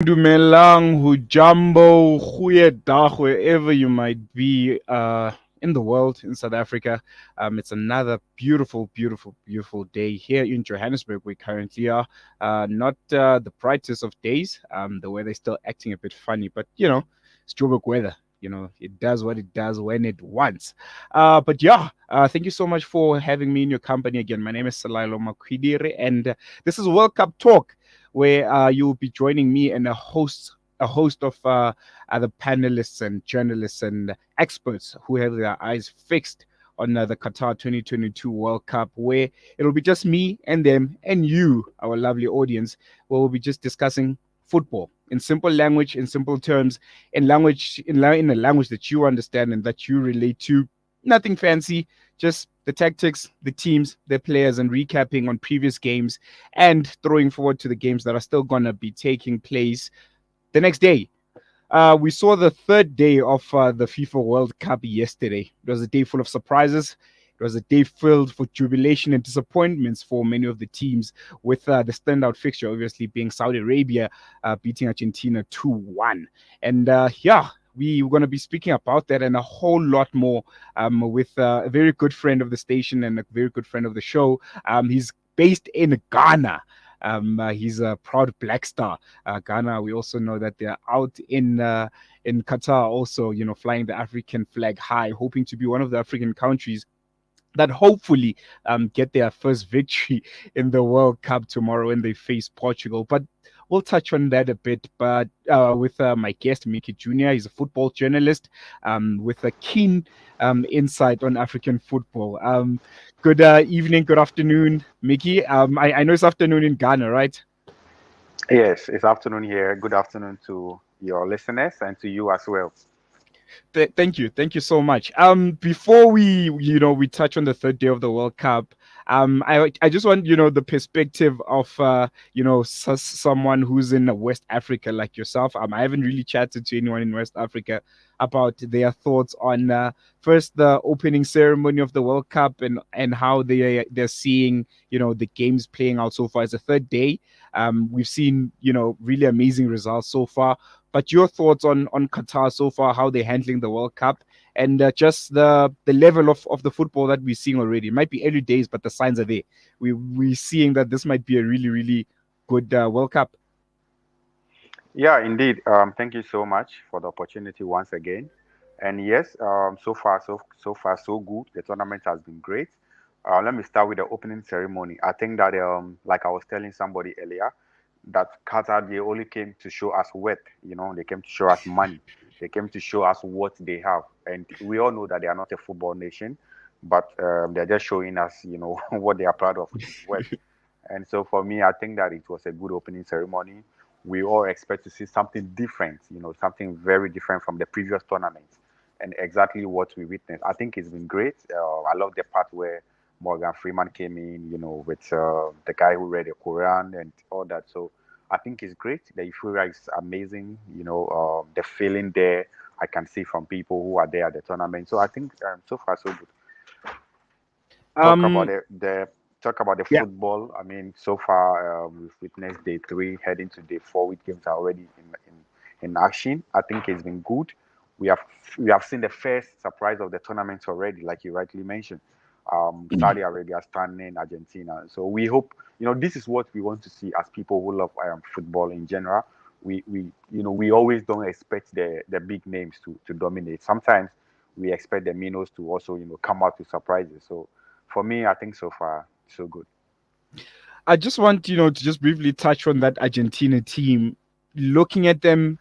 Dumelang, Hujambo, Goeiedag, wherever you might be in the world, in South Africa. It's another beautiful, beautiful, beautiful day here in Johannesburg. We currently are not the brightest of days. The weather is still acting a bit funny, but it's Joburg weather. It does what it does when it wants. Thank you so much for having me in your company again. My name is Salailo Makwidire, and this is World Cup Talk where you will be joining me and a host of other panelists and journalists and experts who have their eyes fixed on the Qatar 2022 World Cup, where it'll be just me and them and you, our lovely audience, where we'll be just discussing football in simple language, in simple terms, in a language that you understand and that you relate to. Nothing fancy, just the tactics, the teams, the players, and recapping on previous games and throwing forward to the games that are still going to be taking place the next day. We saw the third day of the FIFA World Cup yesterday. It was a day full of surprises. It was a day filled for jubilation and disappointments for many of the teams, with the standout fixture obviously being Saudi Arabia beating Argentina 2-1. And we're going to be speaking about that and a whole lot more with a very good friend of the station and a very good friend of the show. He's based in Ghana. He's a proud Black Star. Ghana, we also know that they're out in Qatar, also, flying the African flag high, hoping to be one of the African countries that hopefully get their first victory in the World Cup tomorrow when they face Portugal. But we'll touch on that a bit. But with my guest, Micky J.r, he's a football journalist with a keen insight on African football. Good evening, good afternoon, Micky. I know it's afternoon in Ghana, right? Yes, it's afternoon here. Good afternoon to your listeners and to you as well. Thank you so much. Before we touch on the third day of the World Cup, I just want the perspective of someone who's in West Africa like yourself. I haven't really chatted to anyone in West Africa about their thoughts on first the opening ceremony of the World Cup and how they're seeing the games playing out so far. As a third day, we've seen really amazing results so far, but your thoughts on Qatar so far, how they're handling the World Cup, and just the level of the football that we're seeing already. It might be early days, but the signs are there. We're seeing that this might be a really, really good World Cup. Yeah, indeed. Thank you so much for the opportunity once again. And yes, so far so good. The tournament has been great. Let me start with the opening ceremony. I think that like I was telling somebody earlier, that Qatar they only came to show us wealth. They came to show us money. They came to show us what they have, and we all know that they are not a football nation, but they're just showing us, what they are proud of, which is wealth. And so for me, I think that it was a good opening ceremony. We all expect to see something different, something very different from the previous tournaments, and exactly what we witnessed. I think it's been great. I love the part where Morgan Freeman came in, with the guy who read the Quran and all that. So I think it's great. The euphoria is amazing. The feeling there I can see from people who are there at the tournament. So I think so far so good. Talk about Um, the yeah. football. I mean, so far we've witnessed day three, heading to day four, with games are already in action. I think it's been good. We have we have seen the first surprise of the tournament already, like you rightly mentioned. Saudi Arabia standing Argentina. So we hope, this is what we want to see as people who love football in general. We always don't expect the big names to dominate. Sometimes we expect the minnows to also come out with surprises. So for me, I think so far so good. I just want to just briefly touch on that Argentina team. Looking at them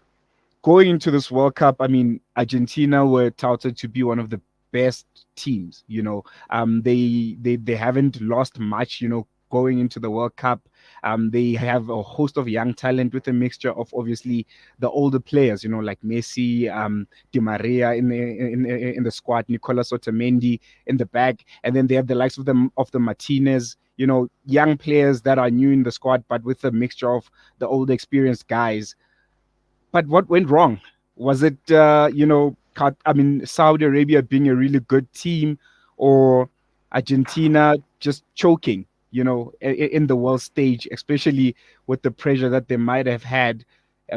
going into this World Cup, I mean, Argentina were touted to be one of the best teams. They haven't lost much. Going into the World Cup, they have a host of young talent with a mixture of obviously the older players. Like Messi, Di Maria in the squad, Nicolas Otamendi in the back, and then they have the likes of the Martinez. Young players that are new in the squad, but with a mixture of the old experienced guys. But what went wrong? Was it, Saudi Arabia being a really good team, or Argentina just choking, in the world stage, especially with the pressure that they might have had?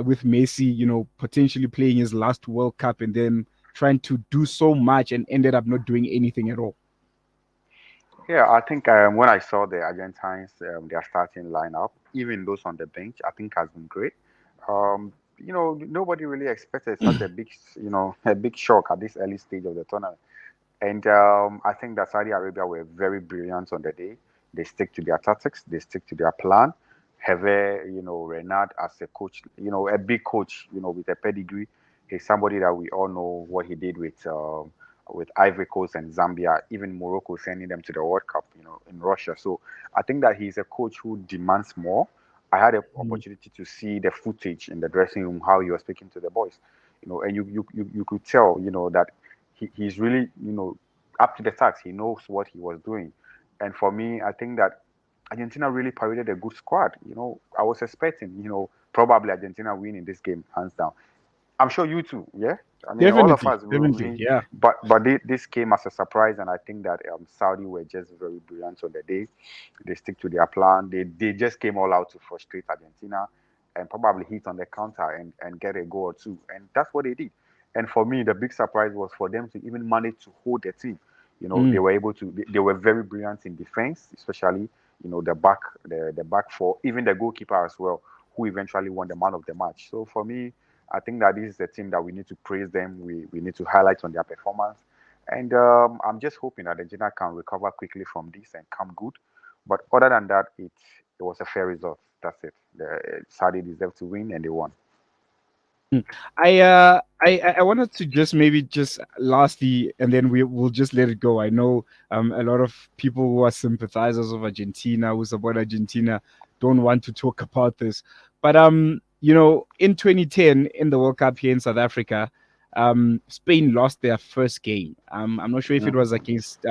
with Messi, potentially playing his last World Cup and then trying to do so much and ended up not doing anything at all. Yeah, I think when I saw the Argentines, their starting lineup, even those on the bench, I think has been great. Nobody really expected such a big, a big shock at this early stage of the tournament. And I think that Saudi Arabia were very brilliant on the day. They stick to their tactics, they stick to their plan. Hervé, Renard as a coach, a big coach, with a pedigree. He's somebody that we all know what he did with Ivory Coast and Zambia, even Morocco sending them to the World Cup, in Russia. So I think that he's a coach who demands more. I had an Mm. opportunity to see the footage in the dressing room, how he was speaking to the boys, and you could tell, that he's really, up to the task. He knows what he was doing. And for me, I think that Argentina really paraded a good squad. I was expecting, probably Argentina winning this game hands down. I'm sure you too, yeah. I mean, all of Definitely, us, definitely, yeah. but this came as a surprise, and I think that Saudi were just very brilliant on the day. They stick to their plan. They just came all out to frustrate Argentina, and probably hit on the counter and get a goal or two, and that's what they did. And for me, the big surprise was for them to even manage to hold the team. They Mm. were able to. They were very brilliant in defense, especially the back four, even the goalkeeper as well, who eventually won the man of the match. So for me, I think that this is a team that we need to praise them. We need to highlight on their performance. And I'm just hoping that Argentina can recover quickly from this and come good. But other than that, it was a fair result. That's it. The Saudi deserved to win, and they won. Mm. I wanted to just maybe just lastly, and then will just let it go. I know a lot of people who are sympathizers of Argentina, who support Argentina, don't want to talk about this. But in 2010 in the World Cup here in South Africa, Spain lost their first game. I'm not sure if it was Mhm. against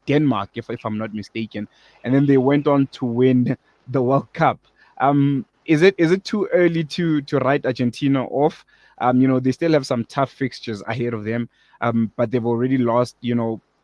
Denmark, if I'm not mistaken, and then they went on to win the World Cup. Is it too early to write Argentina off? They still have some tough fixtures ahead of them, but they've already lost,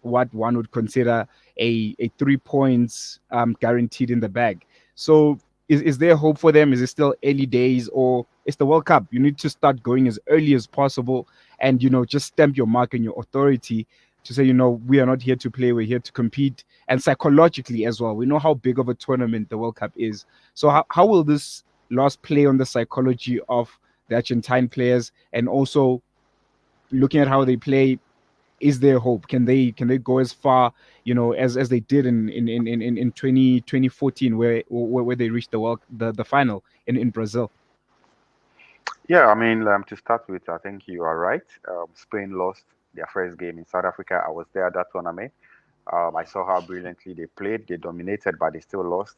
what one would consider a 3 points guaranteed in the bag. So is there hope for them? Is it still early days, or it's the World Cup? You need to start going as early as possible and, just stamp your mark and your authority to say, we are not here to play, we're here to compete. And psychologically as well, we know how big of a tournament the World Cup is. So how will this loss play on the psychology of the Argentine players, and also looking at how they play? Is there hope? Can they go as far, as they did in 2014, where they reached the final in Brazil? Yeah, I mean, to start with, I think you are right. Spain lost their first game in South Africa. I was there at that tournament. I saw how brilliantly they played. They dominated, but they still lost.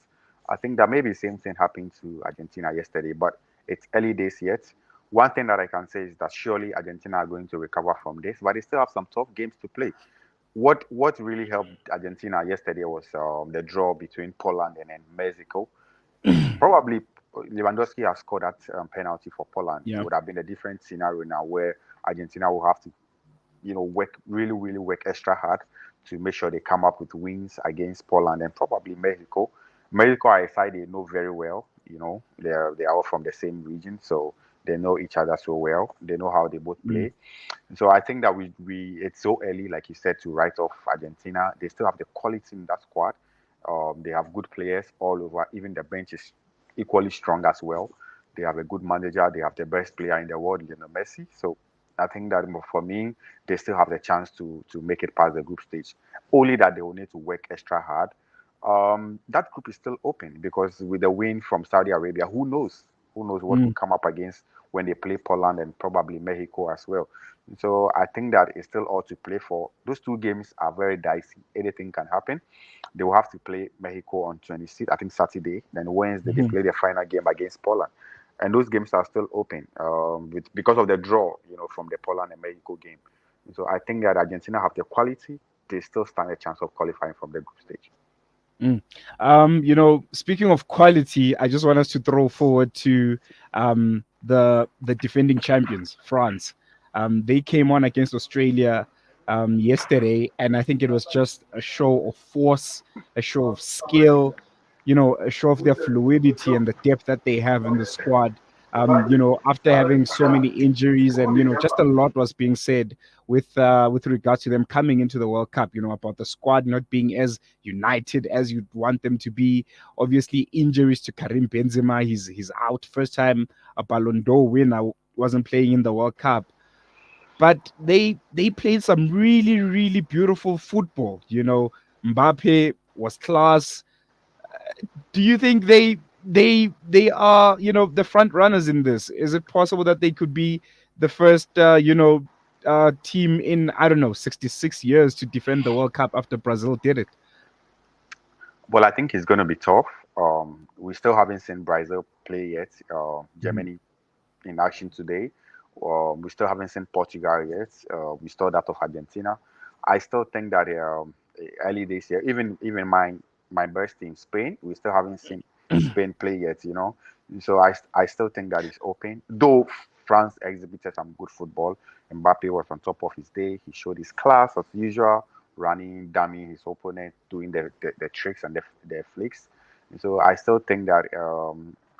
I think that maybe the same thing happened to Argentina yesterday, but it's early days yet. One thing that I can say is that surely Argentina are going to recover from this, but they still have some tough games to play. What really helped Argentina yesterday was the draw between Poland and then Mexico. If probably Lewandowski has scored that penalty for Poland, it Yeah. would have been a different scenario now where Argentina will have to work really, really work extra hard to make sure they come up with wins against Poland and probably Mexico. Mexico are a side they know very well. They are all from the same region, so they know each other so well. They know how they both Mm. play. So I think that we it's so early, like you said, to write off Argentina. They still have the quality in that squad. They have good players all over. Even the bench is equally strong as well. They have a good manager. They have the best player in the world, Messi. So I think that for me, they still have the chance to make it past the group stage. Only that they will need to work extra hard. That group is still open because with the win from Saudi Arabia, who knows? Who knows what will Mm. come up against when they play Poland and probably Mexico as well. So I think that it's still all to play for. Those two games are very dicey. Anything can happen. They will have to play Mexico on 26th, I think Saturday. Then Wednesday they Mhm. play their final game against Poland, and those games are still open because of the draw, from the Poland and Mexico game. So I think that Argentina have the quality. They still stand a chance of qualifying from the group stage. Mm. Speaking of quality, I just want us to throw forward to the defending champions, France. They came on against Australia yesterday, and I think it was just a show of force, a show of skill, a show of their fluidity and the depth that they have in the squad. After having so many injuries and just a lot was being said with regards to them coming into the World Cup, about the squad not being as united as you'd want them to be. Obviously, injuries to Karim Benzema, he's out. First time a Ballon d'Or winner wasn't playing in the World Cup. But they played some really, really beautiful football. Mbappe was class. Do you think they are the front runners in this? Is it possible that they could be the first team in, I don't know, 66 years to defend the World Cup after Brazil did it? Well, I think it's going to be tough. We still haven't seen Brazil play yet. Mhm. Germany in action today. We still haven't seen Portugal yet. We still that of Argentina. I still think that early this year, even my best team, Spain, we still haven't seen Spain play yet. So I still think that it's open. Though France exhibited some good football, Mbappe was on top of his day. He showed his class as usual, running, dummying his opponent, doing the tricks and the flicks. And so I still think that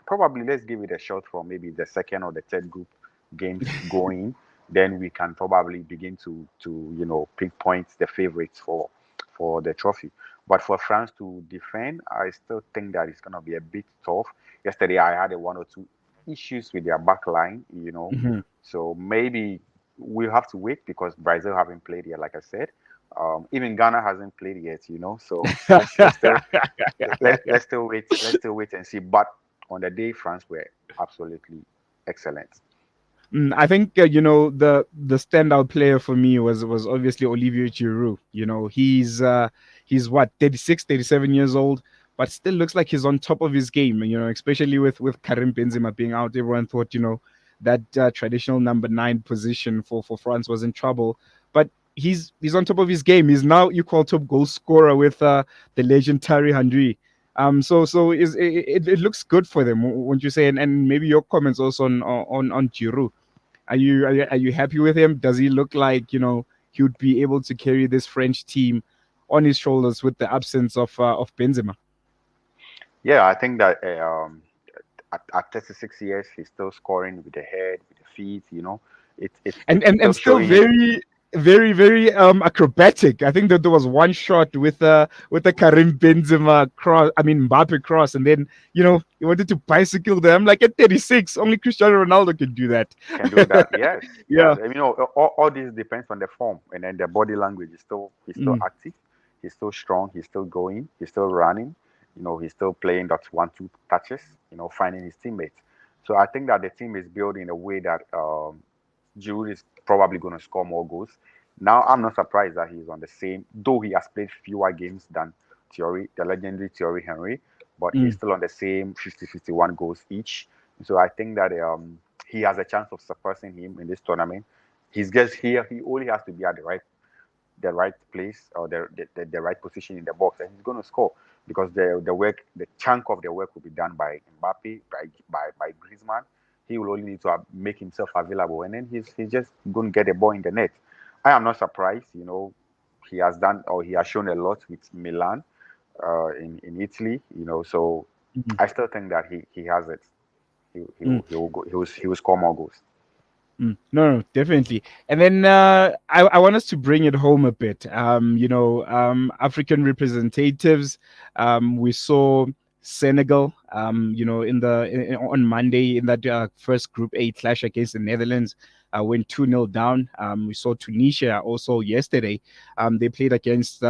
probably let's give it a shot for maybe the second or the third group games going. Then we can probably begin to pinpoint the favorites for the trophy. But for France to defend, I still think that it's gonna be a bit tough. Yesterday I had a one or two issues with their back line. Mhm. So maybe we'll have to wait because Brazil haven't played yet, like I said. Even Ghana hasn't played yet. So let's still wait. Let's still wait and see. But on the day, France were absolutely excellent. I think the standout player for me was obviously Olivier Giroud. He's what, 36, 37 years old, but still looks like he's on top of his game. Especially with Karim Benzema being out, everyone thought that traditional number 9 position for France was in trouble, but he's on top of his game. He's now equal top goal scorer with the legendary Henry. It looks good for them, won't you say? And maybe your comments also on Giroud. Are you happy with him? Does he look like he would be able to carry this French team on his shoulders with the absence of Benzema? Yeah, I think that at 36 years, he's still scoring with the head, with the feet. and it's and, still and still showing his. very, very, very acrobatic. I think that there was one shot with the Karim Benzema cross, I mean Mbappe cross, and then he wanted to bicycle them. Like, at 36, only Cristiano Ronaldo can do that. Can do that. Yes, Yeah. yes. All this depends on the form, and then the body language is still he's still Mm, active, he's still strong, he's still going, he's still running. He's still playing that 1-2 touches. Finding his teammates. So I think that the team is built in a way that Giroud is probably going to score more goals. Now I'm not surprised that he's on the same, though he has played fewer games than Thierry, the legendary Thierry Henry, but he's mm, still on the same 50-51 goals each. So I think that he has a chance of surpassing him in this tournament. He's just here. He only has to be at the right place or the right position in the box, and he's going to score because the chunk of the work will be done by Mbappe, by Griezmann. He will only need to make himself available, and then he's just going to get the ball in the net. I am not surprised. He has done or he has shown a lot with Milan in Italy. So mm, I still think that he has it. mm. He will score more goals. No, no, definitely. And then I want us to bring it home a bit. African representatives. We saw Senegal. On Monday in that first Group A clash against the Netherlands. Went 2-0 down. We saw Tunisia also yesterday. They played against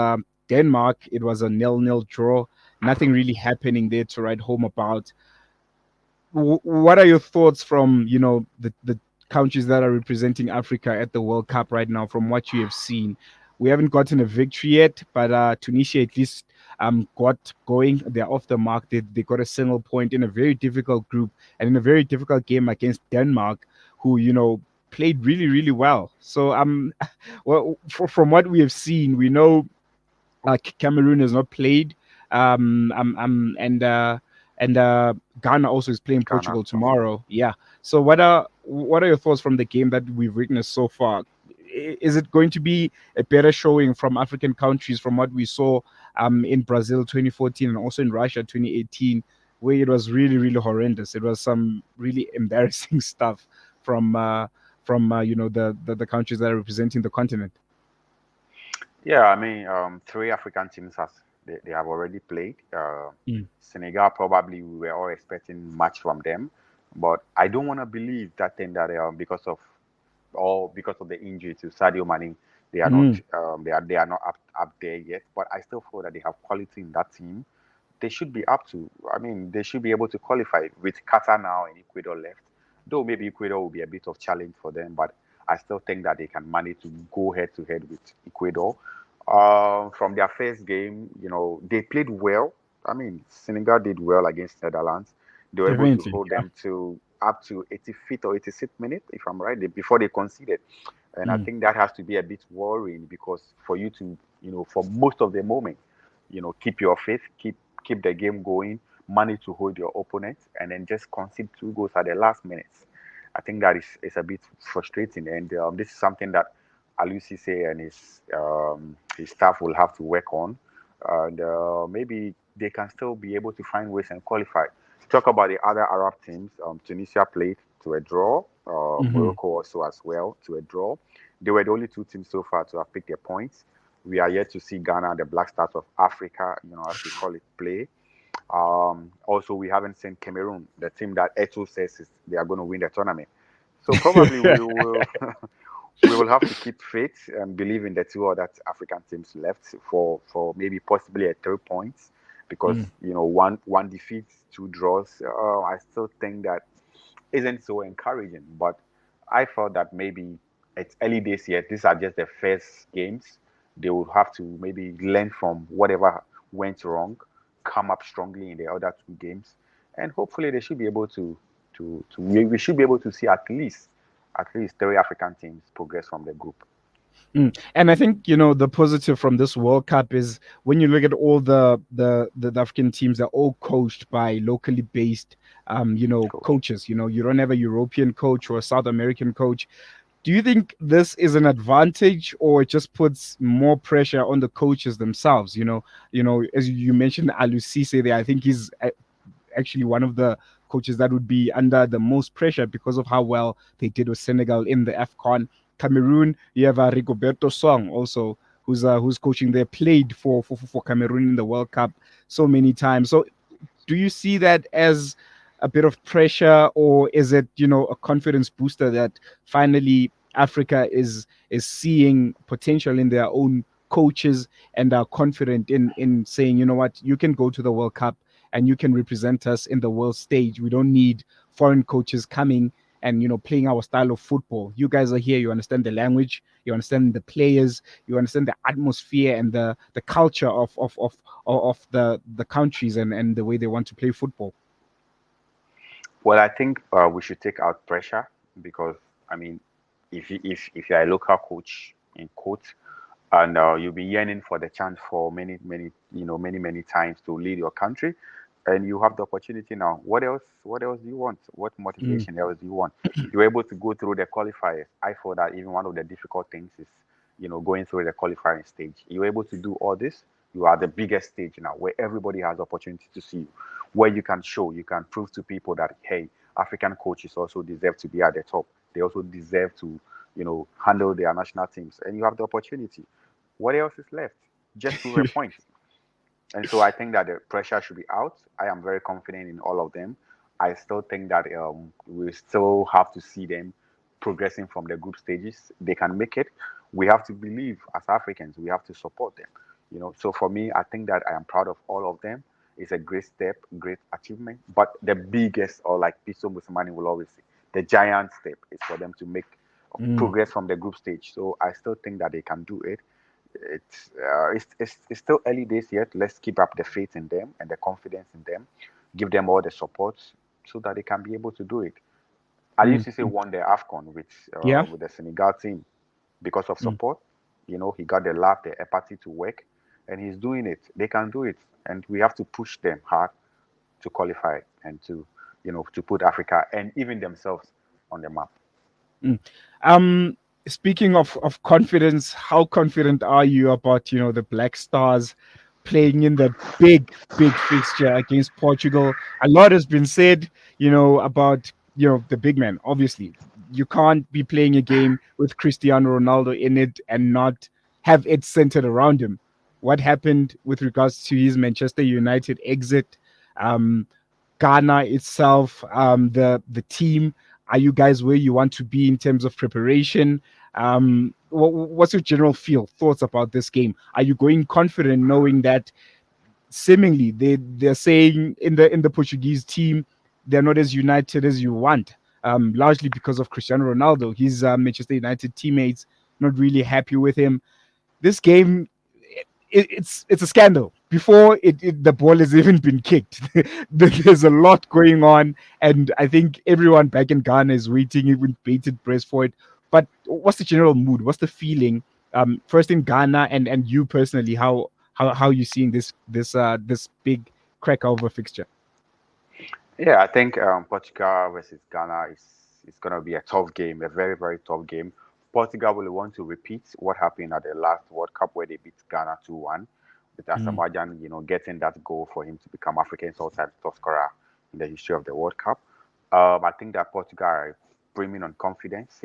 Denmark. It was a 0-0 draw. Nothing really happening there to write home about. What are your thoughts from the countries that are representing Africa at the World Cup right now? From what you have seen, we haven't gotten a victory yet, but Tunisia at least got going. They're off the mark. They got a single point in a very difficult group and in a very difficult game against Denmark, who played really, really well. So well, from what we have seen, we know Cameroon has not played, and Ghana also is playing Ghana. Portugal tomorrow. Yeah. So what are your thoughts from the game that we've witnessed so far? Is it going to be a better showing from African countries from what we saw in Brazil 2014 and also in Russia 2018? where it was really, really horrendous. It was some really embarrassing stuff from the countries that are representing the continent. Yeah, I mean, three African teams they have already played. Mm. Senegal probably we were all expecting much from them, but I don't want to believe that thing that because of the injury to Sadio Mane, they are not Mm. they are not up there yet. But I still feel that they have quality in that team. They should be up to. I mean, they should be able to qualify with Qatar now and Ecuador left. Though maybe Ecuador will be a bit of challenge for them, but I still think that they can manage to go head to head with Ecuador. From their first game, they played well. I mean, Senegal did well against Netherlands. They were able to Definitely. hold them to up to 85th or 86th minute, if I'm right, before they conceded. And I Mm. think that has to be a bit worrying because for you to, for most of the moment, keep your faith, keep the game going, manage to hold your opponent, and then just concede two goals at the last minutes. I think that is a bit frustrating, and this is something that Alusise and his staff will have to work on, and maybe they can still be able to find ways and qualify. Talk about the other Arab teams. Tunisia played to a draw. Hmm. Morocco also as well to a draw. They were the only two teams so far to have picked their points. We are yet to see Ghana, the Black Stars of Africa, as we call it, play. Also, we haven't seen Cameroon, the team that Eto says they are going to win the tournament. So probably we will we will have to keep faith and believe in the two other African teams left for maybe possibly a 3 points because Mm. one defeat, two draws. I still think that isn't so encouraging. But I felt that maybe it's early days yet. These are just the first games. They will have to maybe learn from whatever went wrong, come up strongly in the other two games, and hopefully they should be able to we should be able to see at least three African teams progress from the group. Mm. And I think the positive from this World Cup is when you look at all the African teams, they're all coached by locally based Coach. coaches. You don't have a European coach or a South American coach. Do you think this is an advantage, or it just puts more pressure on the coaches themselves? As you mentioned, Alusise there, I think he's actually one of the coaches that would be under the most pressure because of how well they did with Senegal in the AFCON. Cameroon, you have Rigoberto Song also, who's coaching there, played for Cameroon in the World Cup so many times. So do you see that as a bit of pressure, or is it a confidence booster that finally Africa is seeing potential in their own coaches and are confident in saying, what, you can go to the World Cup and you can represent us in the world stage. We don't need foreign coaches coming and playing our style of football. You guys are here, you understand the language, you understand the players, you understand the atmosphere and the culture of the countries and the way they want to play football. Well, I think we should take out pressure because I mean, if you're a local coach in quotes, and you'll be yearning for the chance for many times to lead your country, and you have the opportunity now. What else do you want? What Mm. motivation else do you want? You're able to go through the qualifiers. I thought that even one of the difficult things is going through the qualifying stage. You're able to do all this. You are the biggest stage now where everybody has opportunity to see you, where you can show, you can prove to people that hey, African coaches also deserve to be at the top. They also deserve to handle their national teams, and you have the opportunity. What else is left? Just prove a point. And so I think that the pressure should be out. I am very confident in all of them. I still think that we still have to see them progressing from the group stages. They can make it. We have to believe as Africans. We have to support them. So for me, I think that I am proud of all of them. It's a great step, great achievement. But the biggest, or like Piso Musamani will always say, the giant step is for them to make Mm. progress from the group stage. So I still think that they can do it. It's still early days yet. Let's keep up the faith in them and the confidence in them. Give them all the support so that they can be able to do it. I used Mm. to say won the AFCON Yeah. with the Senegal team because of Mm. support. He got the love, the empathy to work, and he's doing it. They can do it, and we have to push them hard to qualify and to put Africa and even themselves on the map. Mm. Um, Speaking of confidence, how confident are you about the Black Stars playing in that big fixture against Portugal. A lot has been said, about the big man. Obviously, you can't be playing a game with Cristiano Ronaldo in it and not have it centered around him. What happened with regards to his Manchester United exit? Um, Ghana itself, the team. Are you guys where you want to be in terms of preparation? What's your general thoughts about this game? Are you going confident, knowing that seemingly they're saying in the Portuguese team they're not as united as you want, largely because of Cristiano Ronaldo. His Manchester United teammates not really happy with him. This game, it's a scandal before the ball has even been kicked. There's a lot going on, and I think everyone back in Ghana is waiting with bated breath for it. But what's the general mood? What's the feeling? First in Ghana, and you personally, how you seeing this big crack over fixture? Yeah, I think Portugal versus Ghana is going to be a tough game, a very, very tough game. Portugal will want to repeat what happened at the last World Cup where they beat Ghana 2-1, with Mm, Asamoah, getting that goal for him to become Africa's all-time top scorer in the history of the World Cup. I think that Portugal are brimming on confidence.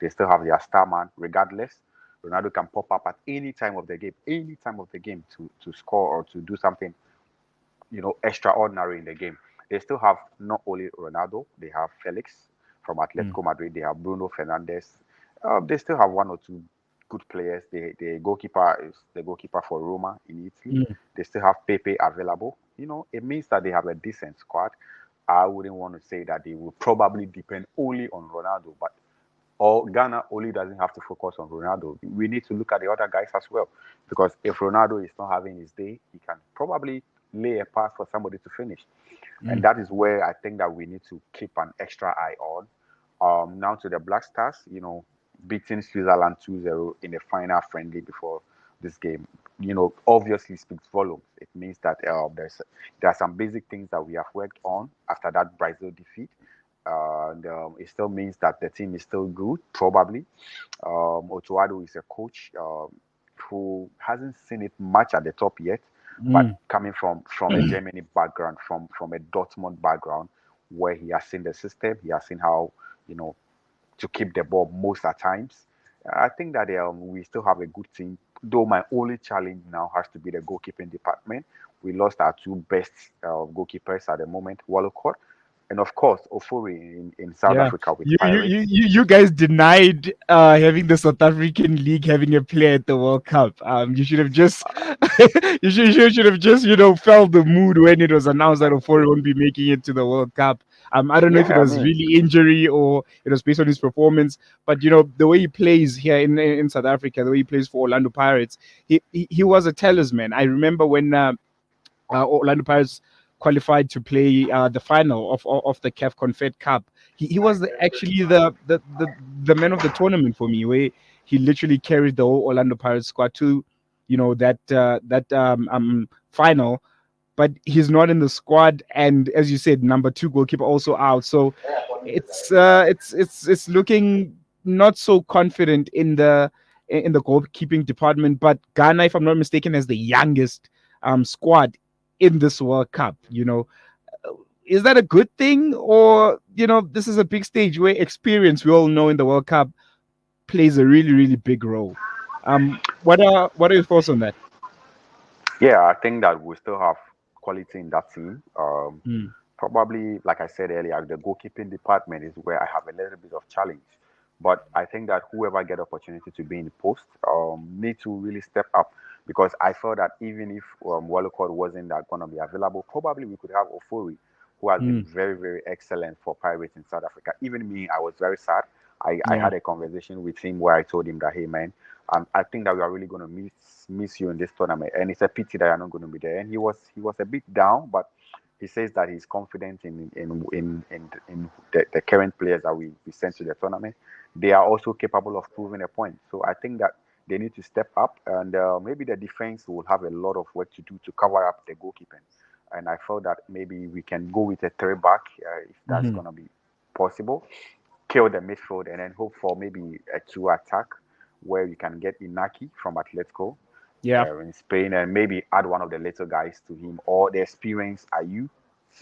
They still have their star man, regardless. Ronaldo can pop up at any time of the game to score or to do something extraordinary in the game. They still have not only Ronaldo, they have Felix from mm, Atletico Madrid, they have Bruno Fernandes. They still have one or two good players. The goalkeeper is the goalkeeper for Roma in Italy. mm, They still have Pepe available. It means that they have a decent squad. I wouldn't want to say that they will probably depend only on Ronaldo, but or Ghana only doesn't have to focus on Ronaldo. We need to look at the other guys as well. Because if Ronaldo is not having his day, he can probably lay a pass for somebody to finish. And mm, that is where I think that we need to keep an extra eye on. Now to the Black Stars, beating Switzerland 2-0 in a final friendly before this game, obviously speaks volumes. It means that there are some basic things that we have worked on after that Brazil defeat. And it still means that the team is still good, probably. Otuado is a coach who hasn't seen it much at the top yet, but mm, coming from a Germany background, from a Dortmund background, where he has seen the system, he has seen how you know to keep the ball most at times. I think that we still have a good team. Though my only challenge now has to be the goalkeeping department. We lost our two best goalkeepers at the moment, Walcott, and of course Ofori in South yeah. Africa with You Pirates. you guys denied having the South African league having a player at the World Cup. You should have just you should have just felt the mood when it was announced that Ofori won't be making it to the World Cup. I don't know if it Yeah, I was mean, really injury or it was based on his performance, but the way he plays here in South Africa, the way he plays for Orlando Pirates, he was a talisman. I remember when Orlando Pirates qualified to play the final of the CAF Confed Cup. He was actually the man of the tournament for me, where he literally carried the whole Orlando Pirates squad to that final. But he's not in the squad, and as you said, number two goalkeeper also out. So it's looking not so confident in the goalkeeping department. But Ghana, if I'm not mistaken, has the youngest squad in this World Cup. Is that a good thing, or this is a big stage where experience, we all know, in the World Cup plays a really really big role. What are your thoughts on that? yeah, I think that we still have quality in that team. Mm, Probably, like I said earlier, the goalkeeping department is where I have a little bit of challenge. But I think that whoever get opportunity to be in the post need to really step up because I felt that even if Walcott wasn't that going to be available, probably we could have Ofori, who has been mm, very, very excellent for Pirates in South Africa. Even me, I was very sad. I yeah. had a conversation with him where I told him that, hey, man, I think that we are really going to miss you in this tournament, and it's a pity that you're not going to be there. And he was a bit down, but he says that he's confident in the current players that we sent to the tournament. They are also capable of proving a point. So I think that they need to step up, and maybe the defense will have a lot of work to do to cover up the goalkeeping. And I felt that maybe we can go with a three back if that's Mhm. going to be possible. Kill the midfield and then hope for maybe a two attack where we can get Inaki from Atletico Yeah. in Spain, and maybe add one of the little guys to him, or the experience are you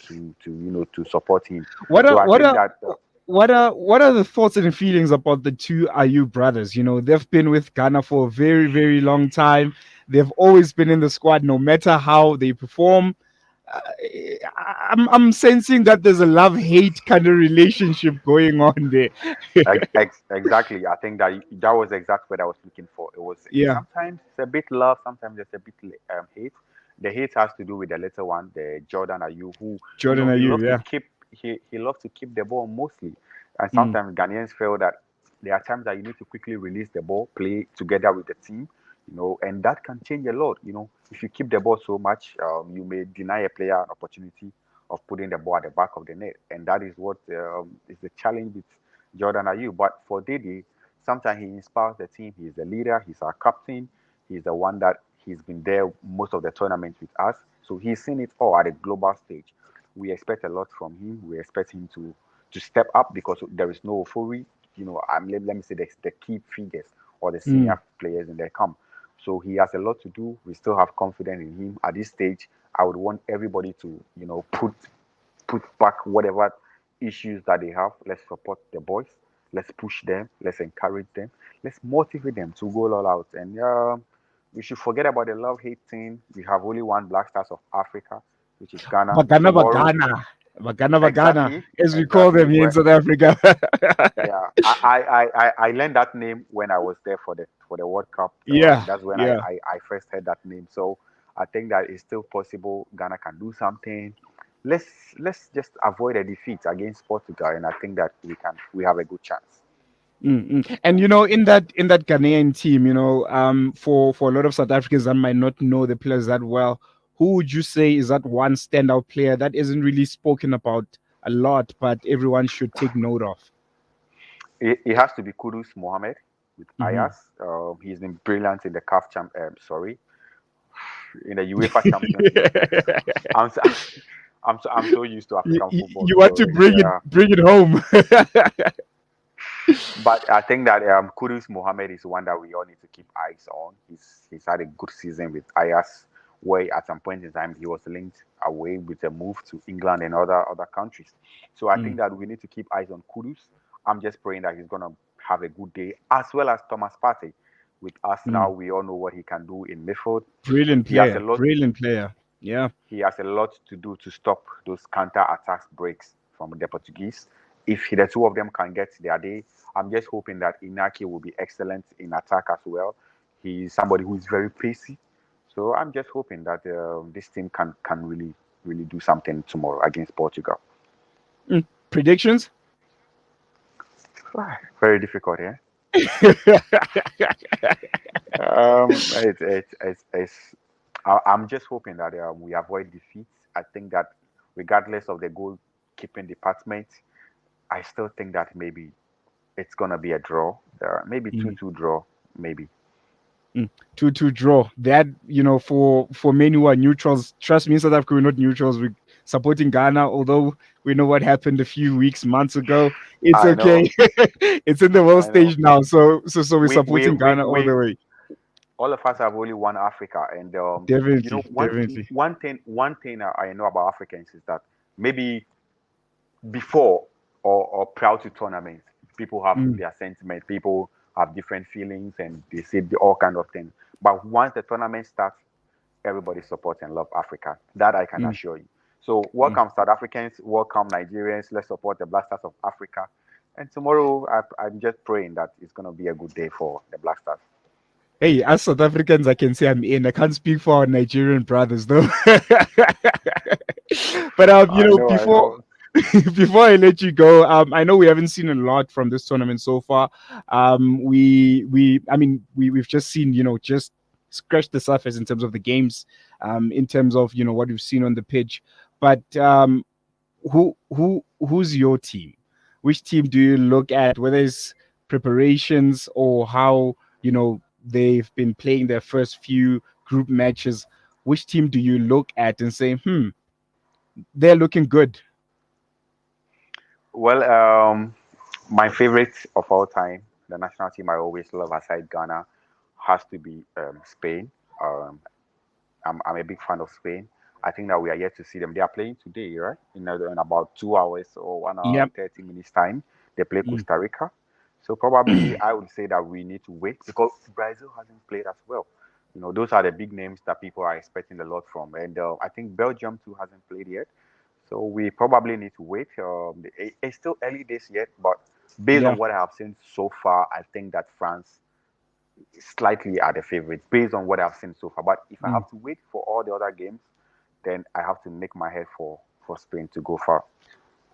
to to support him. What So are I what think are that what are the thoughts and feelings about the two IU brothers? They've been with Ghana for a very, very long time. They've always been in the squad, no matter how they perform. Uh, I'm sensing that there's a love hate kind of relationship going on there. exactly, I think that that was exactly what I was looking for. It was Yeah, sometimes it's a bit love, sometimes it's a bit hate. The hate has to do with the little one, the Jordan Ayew, who Jordan, are he you? loves to Yeah. keep he loves to keep the ball mostly, and Mm, sometimes Ghanaians feel that there are times that you need to quickly release the ball, play together with the team, and that can change a lot. If you keep the ball so much, you may deny a player an opportunity of putting the ball at the back of the net, and that is what is the challenge with Jordan Ayew. But for Dede, sometimes he inspires the team. He's the leader. He's our captain. He's the one that he's been there most of the tournament with us. So he's seen it all at a global stage. We expect a lot from him. We expect him to step up because there is no euphoria. Let me say the key figures or the mm, senior players in their camp. So he has a lot to do. We still have confidence in him at this stage. I would want everybody to put back whatever issues that they have. Let's support the boys. Let's push them. Let's encourage them. Let's motivate them to go all out. And we should forget about the love hate thing. We have only one Black Stars of Africa, which is Ghana. Bagana Tomorrow, Bagana. Bagana Bagana, exactly, as we call exactly. them here in Where South Africa. yeah, I learned that name when I was there for the World Cup. Yeah, That's when yeah. I first heard that name. So I think that it's still possible. Ghana can do something. Let's let's just avoid a defeat against Portugal, and I think that we have a good chance. And in that Ghanaian team, for a lot of South Africans that might not know the players that well, who would you say is that one standout player that isn't really spoken about a lot, but everyone should take note of? It has to be Kudus Mohammed with Hmm. Ayas. He's been brilliant in the sorry, in the UEFA Champions League. I'm so, I'm so used to you, African you football, you want to so bring it yeah. bring it home. But I think that Kudus Mohammed is one that we all need to keep eyes on. He's had a good season with Ayas, where at some point in time he was linked away with a move to England and other countries. So I think Mm, that we need to keep eyes on Kudus. I'm just praying that he's gonna have a good day, as well as Thomas Partey. With Arsenal, mm. we all know what he can do in midfield. Brilliant He has a player, lot brilliant player. Yeah. he has a lot to do to stop those counter attacks breaks from the Portuguese. If the two of them can get their day, I'm just hoping that Inaki will be excellent in attack as well. He's somebody who is very pacey. So I'm just hoping that this team can really do something tomorrow against Portugal. Mm. Predictions? Very difficult, yeah. I'm just hoping that we avoid defeat. I think that regardless of the goalkeeping department, I still think that maybe it's gonna be a draw. Maybe 2-2 draw. Maybe. 2-2 draw. That, for many who are neutrals, trust me, in South Africa, we're not neutrals. We're supporting Ghana, although we know what happened a few weeks, months ago. It's I okay. know. It's in the world I know. stage now. So we're We we supporting we Ghana all we the way. all of us have only one Africa, and Definitely, definitely. one thing I know about Africans is that maybe before or prior to tournaments, people have Mm, their sentiment. People have different feelings, and they say all kind of things. But once the tournament starts, everybody supports and love Africa. That I can mm, assure you. So mm. welcome South Africans, welcome Nigerians. Let's support the Black Stars of Africa. And tomorrow, I'm just praying that it's going to be a good day for the Black Stars. Hey, as South Africans, I can say I'm in. I can't speak for our Nigerian brothers, though. But I know, I before know. before I let you go, I know we haven't seen a lot from this tournament so far. I mean, we've just seen, just scratched the surface in terms of the games, in terms of what we've seen on the pitch. But who's your team? Which team do you look at, whether it's preparations or how they've been playing their first few group matches? Which team do you look at and say, they're looking good? Well, my favorite of all time, the national team I always love aside Ghana, has to be Spain. Um, I'm a big fan of Spain. I think that we are yet to see them. They are playing today, right? In about 2 hours or 1 hour Yep. and 30 minutes time. They play Mm. Costa Rica. So probably I would say that we need to wait because Brazil hasn't played as well. Those are the big names that people are expecting a lot from. And I think Belgium too hasn't played yet. So we probably need to wait. It's still early days yet, but based Yeah. on what I have seen so far, I think that France slightly are the favorites based on what I've seen so far. But if I Mm. have to wait for all the other games, then I have to make my head for Spain to go far.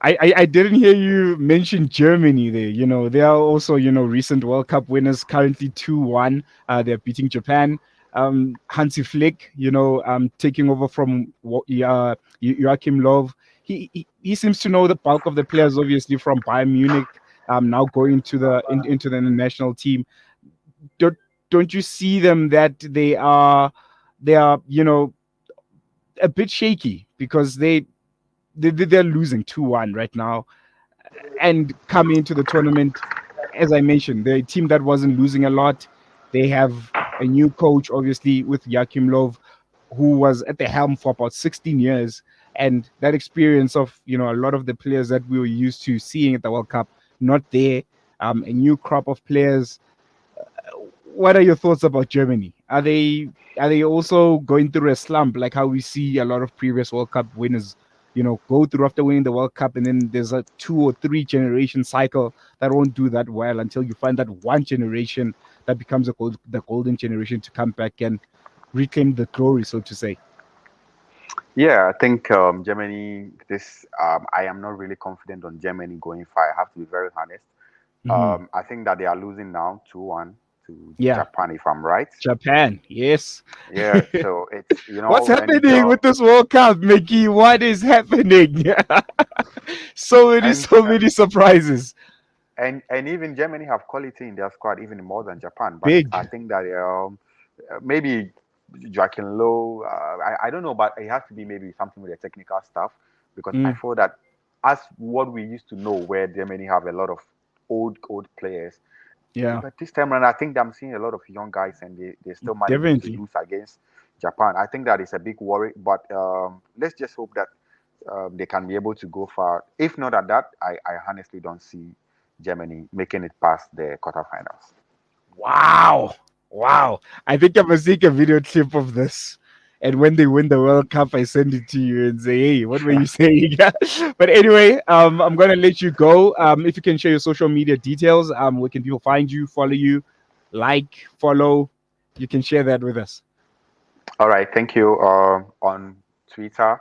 I didn't hear you mention Germany there. They are also, recent World Cup winners, currently 2-1. They're beating Japan. Hansi Flick, taking over from Joachim Löw. He seems to know the bulk of the players, obviously, from Bayern Munich, now going to into the national team. Don't, don't you see them that they are, a bit shaky because they're losing 2-1 right now, and coming into the tournament, as I mentioned, they're a team that wasn't losing a lot. They have a new coach, obviously, with Joachim Löw, who was at the helm for about 16 years. And that experience of, a lot of the players that we were used to seeing at the World Cup, not there. A new crop of players. What are your thoughts about Germany? Are they also going through a slump like how we see a lot of previous World Cup winners, go through after winning the World Cup, and then there's a 2 or 3 generation cycle that won't do that well until you find that one generation that becomes the golden generation to come back and reclaim the glory, so to say. Yeah, I think Germany. I am not really confident on Germany going far. I have to be very honest. Hmm. I think that they are losing now 2-1 to Yeah, Japan, if I'm right. Japan, yes. Yeah, so it's What's and happening with this World Cup, Mickey? What is happening? So many, and so many surprises. and even Germany have quality in their squad, even more than Japan. But I Big. think that maybe Joaquin Low, I don't know, but it has to be maybe something with the technical stuff because I Mm, feel that as what we used to know, where Germany have a lot of old players. yeah, But this time around, I think I'm seeing a lot of young guys, and they're still managing to definitely. lose against Japan. I think that is a big worry. But let's just hope that they can be able to go far. If not at that, I honestly don't see Germany making it past the quarterfinals. Wow. Wow. I think I must take a video clip of this. And when they win the World Cup, I send it to you and say, hey, what were you saying? But anyway, I'm going to let you go. If you can share your social media details, where can people find you, follow you, like, follow? You can share that with us. All right, thank you. On Twitter,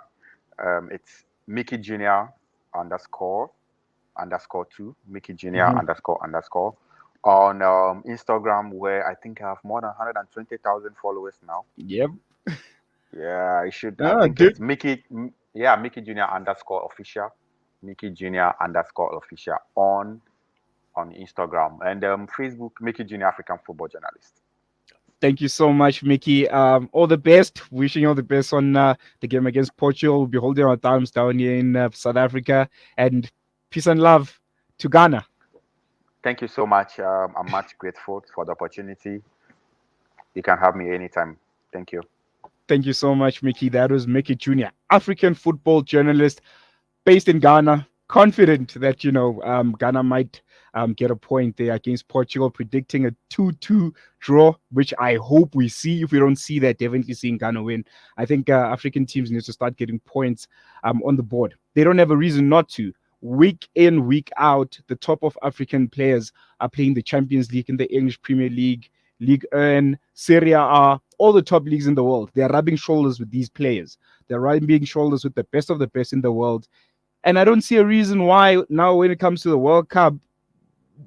it's Mickey Jr. underscore two, Mickey Jr. Mhm. underscore. On Instagram, where I think I have more than 120,000 followers now. Yep. Yeah, I should. I Ah, think dude. it's Yeah, Mickey Jr. underscore official. Mickey Jr. underscore official on Instagram and Facebook. Mickey Jr. African football journalist. Thank you so much, Mickey. All the best. Wishing you all the best on the game against Portugal. We'll be holding our thumbs down here in South Africa. And peace and love to Ghana. Thank you so much. I'm much grateful for the opportunity. You can have me anytime. Thank you. Thank you so much, Mickey. That was Mickey Jr., African football journalist based in Ghana. Confident that Ghana might get a point there against Portugal, predicting a 2-2 draw, which I hope we see. If we don't see that, definitely seeing Ghana win. I think African teams need to start getting points on the board. They don't have a reason not to. Week in, week out, the top of African players are playing the Champions League in the English Premier League, Ligue 1, Serie A, all the top leagues in the world. They're rubbing shoulders with these players. They're rubbing shoulders with the best in the world, and I don't see a reason why now when it comes to the World Cup,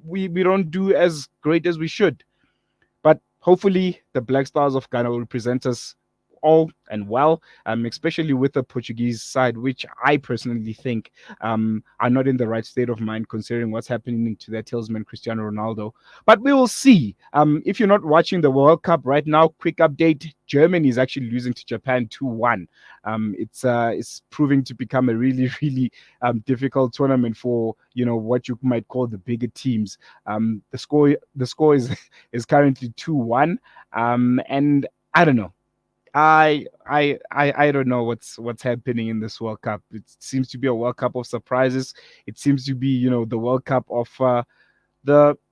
we don't do as great as we should. But hopefully, the Black Stars of Ghana will represent us all and well, especially with the Portuguese side, which I personally think are not in the right state of mind considering what's happening to their talisman, Cristiano Ronaldo. But we will see. If you're not watching the World Cup right now, quick update: Germany is actually losing to Japan 2-1. It's proving to become a really, really difficult tournament for what you might call the bigger teams. The score is currently 2-1. And I don't know. I don't know what's happening in this World Cup. It seems to be a World Cup of surprises. It seems to be, the World Cup of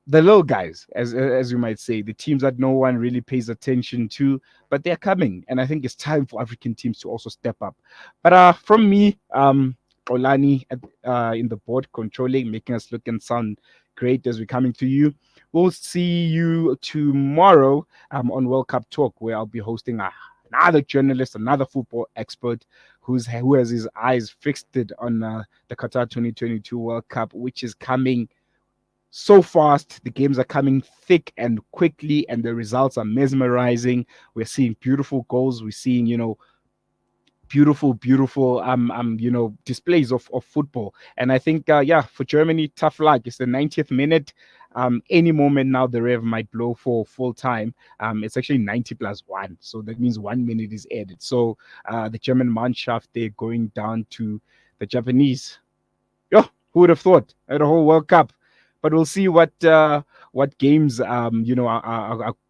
the little guys, as you might say, the teams that no one really pays attention to, but they're coming, and I think it's time for African teams to also step up. But from me, Olani in the board controlling, making us look and sound great as we're coming to you. We'll see you tomorrow on World Cup Talk, where I'll be hosting another journalist, another football expert who has his eyes fixed on the Qatar 2022 World Cup, which is coming so fast. The games are coming thick and quickly, and the results are mesmerizing. We're seeing beautiful goals. We're seeing, beautiful displays of football. And I think for Germany, tough luck. It's the 90th minute. Any moment now the rev might blow for full time. It's actually 90 plus 1, so that means 1 minute is added. So the German Mannschaft, they're going down to the Japanese. Yo, who would have thought at a whole World Cup? But we'll see what games are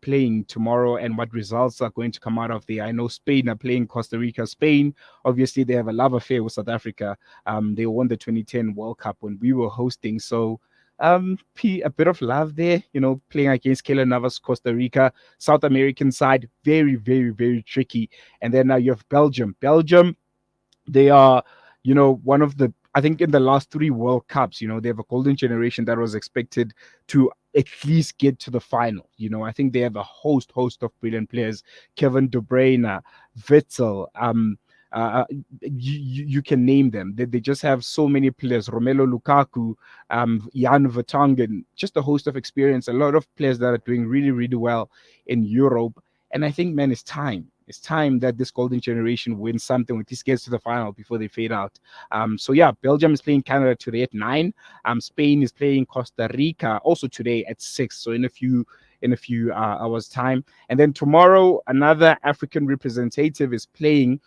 playing tomorrow and what results are going to come out of there. I know Spain are playing Costa Rica. Spain, obviously, they have a love affair with South Africa. They won the 2010 World Cup when we were hosting, so a bit of love there. Playing against Keylor Navas, Costa Rica, South American side, very very very tricky. And then now you have Belgium. Belgium, they are, one of the, I think in the last three World Cups, they have a golden generation that was expected to at least get to the final. I think they have a host of brilliant players. Kevin De Bruyne, Witzel, you can name them. They just have so many players. Romelu Lukaku, Jan Vertonghen, just a host of experience. A lot of players that are doing really, really well in Europe. And I think, man, it's time. It's time that this golden generation wins something, or at least gets to the final before they fade out. So yeah, Belgium is playing Canada today at 9. Spain is playing Costa Rica also today at 6. So in a few hours time, and then tomorrow another African representative is playing.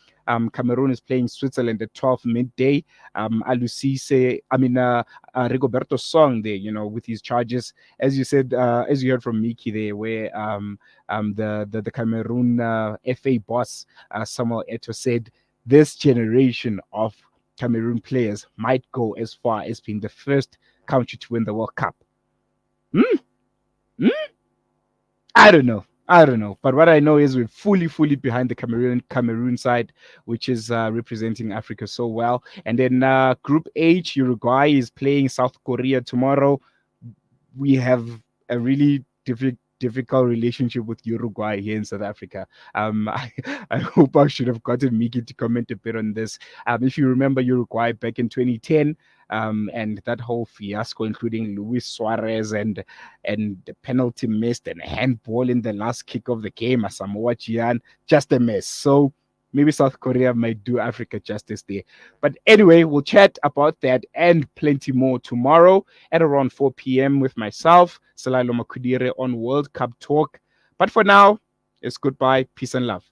Cameroon is playing Switzerland at 12 midday. Alusise, Rigoberto Song there, with his charges, as you said, as you heard from Micky there, where the Cameroon FA boss Samuel Eto'o said this generation of Cameroon players might go as far as being the first country to win the World Cup. Hmm? Hmm? I don't know. I don't know. But what I know is we're fully behind the Cameroon side, which is representing Africa so well. And then Group H, Uruguay is playing South Korea tomorrow. We have a really difficult relationship with Uruguay here in South Africa. I hope I should have gotten Micky to comment a bit on this. If you remember Uruguay back in 2010, and that whole fiasco, including Luis Suarez and the penalty missed and handball in the last kick of the game, Asamoah Gyan, just a mess. So maybe South Korea might do Africa justice there. But anyway, we'll chat about that and plenty more tomorrow at around 4 p.m. with myself, Salalo Makudire, on World Cup Talk. But for now, it's goodbye, peace and love.